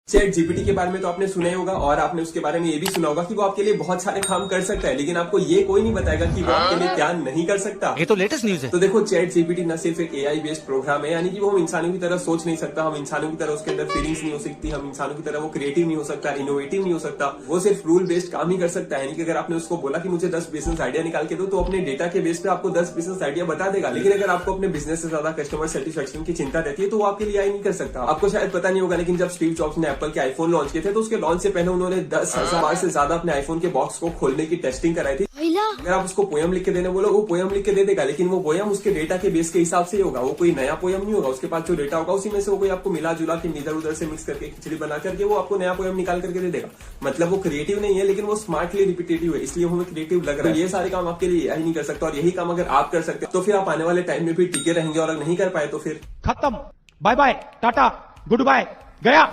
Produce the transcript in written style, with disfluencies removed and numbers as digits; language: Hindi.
चैट जीपीटी के बारे में तो आपने सुना ही होगा और आपने उसके बारे में ये भी सुना होगा कि वो आपके लिए बहुत सारे काम कर सकता है, लेकिन आपको ये कोई नहीं बताएगा कि वो आपके लिए क्या नहीं कर सकता। ये तो लेटेस्ट न्यूज है। तो देखो, चैट जीपीटी न सिर्फ एक एआई बेस्ड प्रोग्राम है, यानी कि वो हम इंसानों की तरह सोच नहीं सकता, हम इंसानों की तरह उसके अंदर फीलिंग्स नहीं हो सकती, हम इंसानों की तरह वो क्रिएटिव नहीं हो सकता, इनोवेटिव नहीं हो सकता। वो सिर्फ रूल बेस्ड काम ही कर सकता है। यानी कि अगर आपने उसको बोला कि मुझे 10 बिजनेस आइडिया निकाल के दो, तो अपने डेटा के बेस पे आपको 10 बिजनेस आइडिया बता देगा। लेकिन अगर आपको अपने बिजनेस से ज्यादा कस्टमर सेटिस्फेक्शन की चिंता रहती है, तो वो आपके लिए आई नहीं कर सकता। आपको शायद पता नहीं होगा, लेकिन जब स्टीव जॉब्स ने एप्पल के आईफोन लॉन्च किए थे, तो उसके लॉन्च से पहले उन्होंने 10,000 बार से ज्यादा अपने आईफोन के बॉक्स को खोलने की टेस्टिंग कराई थी। अगर आप उसको पोयम लिख के देने बोलो, वो पोयम लिख के दे देगा, लेकिन वो पोयम उसके डेटा के बेस के हिसाब से ही होगा। वो कोई नया पोयम नहीं होगा। उसके पास जो डेटा होगा उसी में से वो कोई आपको मिला जुला के इधर उधर से मिक्स करके खिचड़ी बना करके वो आपको नया पोयम निकाल करके दे देगा। मतलब वो क्रिएटिव नहीं है, लेकिन वो स्मार्टली रिपीटेटिव है, इसलिए हमें क्रिएटिव लग रहा है। ये सारे काम आपके लिए एआई नहीं कर सकता, और यही काम अगर आप कर सकते हैं तो फिर आप आने वाले टाइम में भी टिके रहेंगे, और अगर नहीं कर पाए तो फिर खत्म। Bye bye, tata, good bye, गया।